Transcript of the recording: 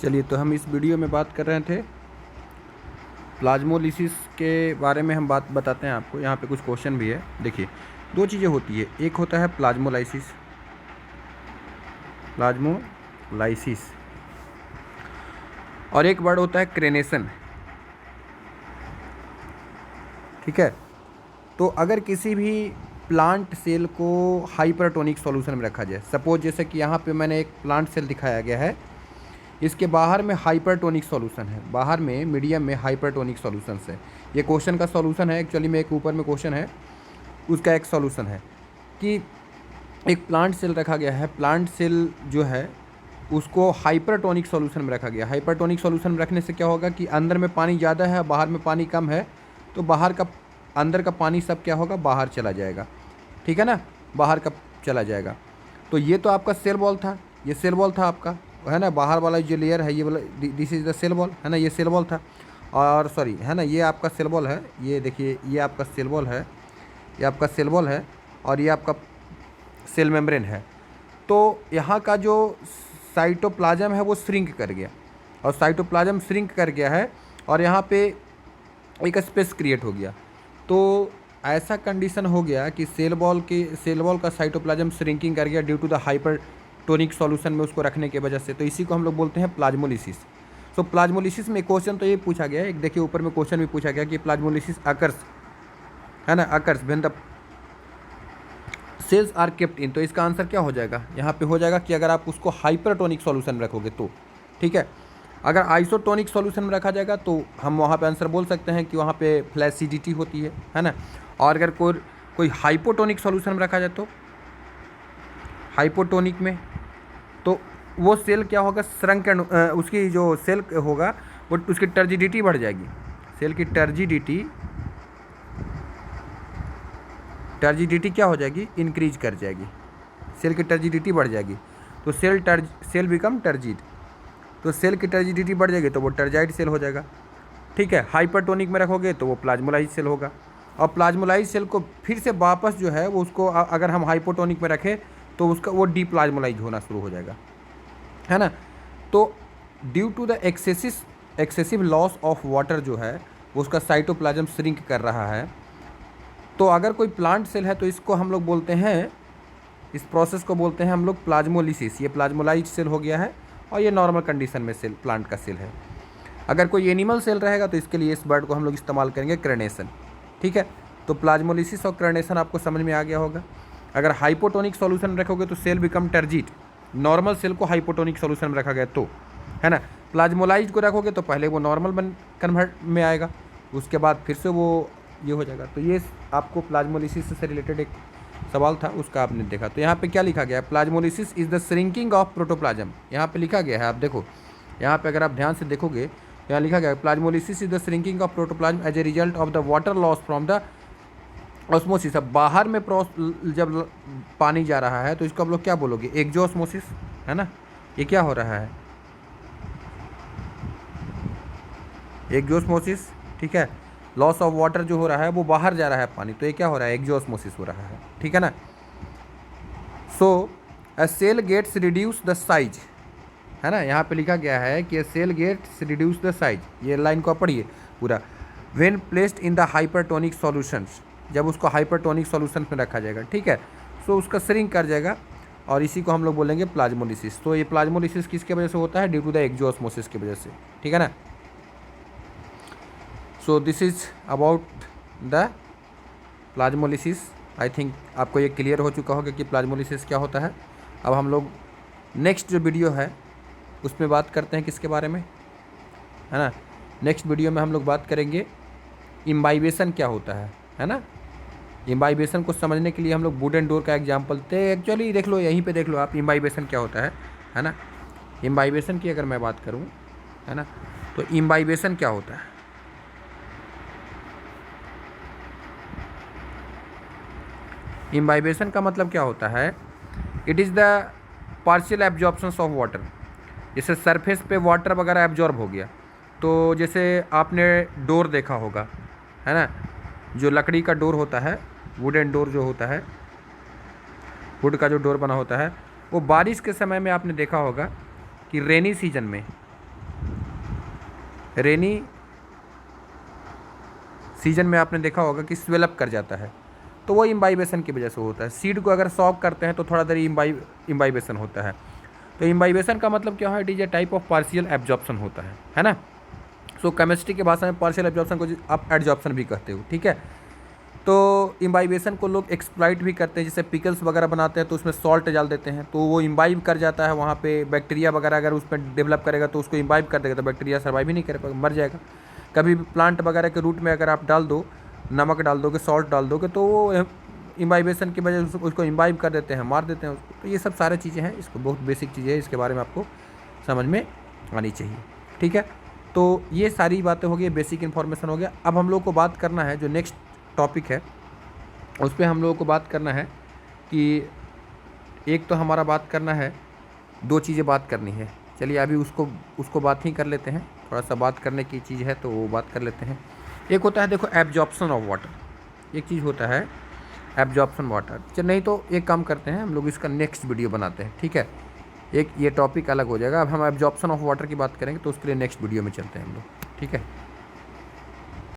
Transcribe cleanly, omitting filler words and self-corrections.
चलिए, तो हम इस वीडियो में बात कर रहे थे प्लाज्मोलिसिस के बारे में। हम बात बताते हैं आपको। यहाँ पे कुछ क्वेश्चन भी है। देखिए, दो चीज़ें होती है, एक होता है प्लाज्मोलाइसिस और एक वर्ड होता है क्रेनेशन। ठीक है, तो अगर किसी भी प्लांट सेल को हाइपरटोनिक सॉल्यूशन में रखा जाए, सपोज जैसे कि यहाँ पे मैंने एक प्लांट सेल दिखाया गया है, इसके बाहर में हाइपरटोनिक सॉल्यूशन है, बाहर में मीडियम में हाइपरटोनिक सॉल्यूशन है। ये क्वेश्चन का सॉल्यूशन है एक्चुअली में, एक ऊपर में क्वेश्चन है उसका एक सॉल्यूशन है कि एक प्लांट सेल रखा गया है। प्लांट सेल जो है उसको हाइपरटोनिक सॉल्यूशन में रखा गया। हाइपरटोनिक सॉल्यूशन में रखने से क्या होगा कि अंदर में पानी ज़्यादा है, बाहर में पानी कम है, तो बाहर का अंदर का पानी सब क्या होगा, बाहर चला जाएगा। ठीक है ना, बाहर का चला जाएगा। तो ये तो आपका सेल वॉल था, ये सेल वॉल था आपका, है ना। बाहर वाला जो लेयर है ये वाला, this is the cell wall, है ना। ये सेल वॉल था, और सॉरी, है ना, ये आपका सेल वॉल है। ये देखिए, ये आपका सेल वॉल है, ये आपका सेल वॉल है, और ये आपका सेल मेम्ब्रेन है। तो यहाँ का जो साइटोप्लाज्म है वो श्रिंक कर गया, और साइटोप्लाज्म श्रिंक कर गया है, और यहाँ पे एक स्पेस क्रिएट हो गया। तो ऐसा कंडीशन हो गया कि सेल वॉल का साइटोप्लाज्म श्रिंकिंग कर गया due to the hypertonic solution में उसको रखने की वजह से। तो इसी को हम लोग बोलते हैं प्लाज्मोलिसिस। सो प्लाज्मोलिसिस में क्वेश्चन तो ये पूछा गया है, एक देखिए ऊपर में क्वेश्चन भी पूछा गया कि प्लाज्मोलिसिस अकर्स, है ना, occurs when the cells are kept in. तो इसका आंसर क्या हो जाएगा, यहाँ पे हो जाएगा कि अगर आप उसको हाइपरटोनिक सॉल्यूशन में रखोगे तो। ठीक है, अगर आइसोटोनिक सॉल्यूशन में रखा जाएगा तो हम वहाँ पे आंसर बोल सकते हैं कि वहाँ पे फ्लैसिडिटी होती है ना। और अगर कोई हाइपोटोनिक सॉल्यूशन में रखा जाए तो हाइपोटोनिक में, तो वो सेल क्या होगा, श्रंकन, उसकी जो सेल होगा वो उसकी टर्जिडिटी बढ़ जाएगी। सेल की टर्जिडिटी क्या हो जाएगी, इंक्रीज कर जाएगी। सेल की टर्जिडिटी बढ़ जाएगी तो सेल बिकम टर्जिड। तो सेल की टर्जिडिटी बढ़ जाएगी तो वो टर्जाइड सेल हो जाएगा। ठीक है, हाइपरटोनिक में रखोगे तो वो प्लाज्मोलाइज सेल होगा। और प्लाज्मोलाइज सेल को फिर से वापस जो है वो उसको अगर हम हाइपोटोनिक में रखें तो उसका वो डीप्लाज्मोलाइज होना शुरू हो जाएगा, है ना। तो due to the excessive loss of water जो है वो उसका साइटोप्लाज्म श्रिंक कर रहा है। तो अगर कोई प्लांट सेल है तो इसको हम लोग बोलते हैं, इस प्रोसेस को बोलते हैं हम लोग प्लाज्मोलिसिस। ये प्लाज्मोलाइज सेल हो गया है, और ये नॉर्मल कंडीशन में सेल, प्लांट का सेल है। अगर कोई एनिमल सेल रहेगा तो इसके लिए इस वर्ड को हम लोग इस्तेमाल करेंगे क्रेनेशन। ठीक है, तो प्लाज्मोलिसिस और क्रेनेशन आपको समझ में आ गया होगा। अगर हाइपोटोनिक सॉल्यूशन में रखोगे तो cell become turgid, normal cell को हाइपोटोनिक सॉल्यूशन में रखा गया तो, है ना। प्लाज्मोलाइज को रखोगे तो पहले वो नॉर्मल कन्वर्ट में आएगा, उसके बाद फिर से वो ये हो जाएगा। तो ये आपको प्लाज्मोलिसिस से रिलेटेड एक सवाल था, उसका आपने देखा। तो यहाँ पे क्या लिखा गया है, plasmolysis is the shrinking of protoplasm. यहाँ पे लिखा गया है, आप देखो यहाँ पे, अगर आप ध्यान से देखोगे यहाँ लिखा गया है plasmolysis is the shrinking of protoplasm as a result of the water loss from the osmosis. अब बाहर में जब पानी जा रहा है तो इसको आप लोग क्या बोलोगे, एक्जोस्मोसिस, है ना। ये क्या हो रहा है, एक्जोस्मोसिस। ठीक है, लॉस ऑफ वाटर जो हो रहा है वो बाहर जा रहा है पानी, तो ये क्या हो रहा है, एक्जोस्मोसिस हो रहा है। ठीक है ना। So a cell gets reduce the size, है ना। यहाँ पे लिखा गया है कि cell gets reduce the size, ये लाइन को पढ़िए पूरा। When placed in the hypertonic solutions, जब उसको हाइपरटोनिक सॉल्यूशन में रखा जाएगा, ठीक है, सो उसका श्रिंक कर जाएगा, और इसी को हम लोग बोलेंगे प्लाज्मोलिसिस। तो ये प्लाज्मोलिसिस किसके वजह से होता है, ड्यू टू द एक्जोस्मोसिस की वजह से। ठीक है ना। So this is about the plasmolysis. I think आपको ये क्लियर हो चुका होगा कि प्लाज्मोलिसिस क्या होता है। अब हम लोग नेक्स्ट जो वीडियो है उसमें बात करते हैं किसके बारे में, है ना। नेक्स्ट वीडियो में हम लोग बात करेंगे इम्बाइबेशन क्या होता है ना। इम्बाइबेशन को समझने के लिए हम लोग वुडन डोर का एग्जांपल थे। एक्चुअली देख लो, यहीं पे देख लो आप, इम्बाइबेशन क्या होता है ना। इम्बाइबेशन की अगर मैं बात करूँ, है ना, तो इम्बाइबेशन क्या होता है, इम्बाइबेशन का मतलब क्या होता है, it is the partial absorptions of water. जैसे सरफेस पे वाटर वगैरह एब्जॉर्ब हो गया, तो जैसे आपने डोर देखा होगा, है ना, जो लकड़ी का डोर होता है, वुडन डोर जो होता है, वुड का जो डोर बना होता है, वो बारिश के समय में आपने देखा होगा कि रेनी सीजन में रेनी सीजन में आपने देखा होगा कि स्वेलअप कर जाता है, तो वो इम्बाइबेशन की वजह से होता है। सीड को अगर सॉक करते हैं तो थोड़ा देर इम्बाइबेशन होता है। तो इम्बाइबेशन का मतलब क्या है, it is a type of partial absorption होता है ना। सो केमिस्ट्री की भाषा में पार्शियल एब्जॉर्प्शन को आप एडजॉर्प्शन भी कहते हो, ठीक है। तो इम्बाइबेशन को लोग एक्सप्लॉइट भी करते हैं, जैसे पिकल्स वगैरह बनाते हैं तो उसमें सॉल्ट डाल देते हैं, तो वो इम्बाइब कर जाता है, वहाँ पे बैक्टीरिया वगैरह अगर उसमें डेवलप करेगा तो उसको इम्बाइब कर देगा, तो बैक्टीरिया सर्वाइव ही नहीं कर पाएगा, मर जाएगा। कभी भी प्लांट वगैरह के रूट में अगर आप डाल दो, नमक डाल दोगे, सॉल्ट डाल दोगे, तो वो इम्बाइबेशन की वजह से उसको इम्बाइब कर देते हैं, मार देते हैं उसको। तो ये सब सारी चीज़ें हैं, इसको बहुत बेसिक चीज़ें हैं, इसके बारे में आपको समझ में आनी चाहिए, ठीक है। तो ये सारी बातें हो गई, बेसिक इन्फॉर्मेशन हो गया। अब हम लोग को बात करना है जो नेक्स्ट टॉपिक है, उस पर हम लोगों को बात करना है कि एक तो हमारा बात करना है, दो चीज़ें बात करनी है। चलिए अभी उसको बात ही कर लेते हैं, थोड़ा सा बात करने की चीज़ है तो वो बात कर लेते हैं। एक होता है देखो एब्जॉर्प्शन ऑफ वाटर, एक चीज़ होता है एब्जॉर्प्शन वाटर। चल नहीं तो एक काम करते हैं, हम लोग इसका नेक्स्ट वीडियो बनाते हैं, ठीक है। एक ये टॉपिक अलग हो जाएगा, अब हम एब्जॉर्प्शन ऑफ वाटर की बात करेंगे तो उसके लिए नेक्स्ट वीडियो में चलते हैं हम लोग, ठीक है।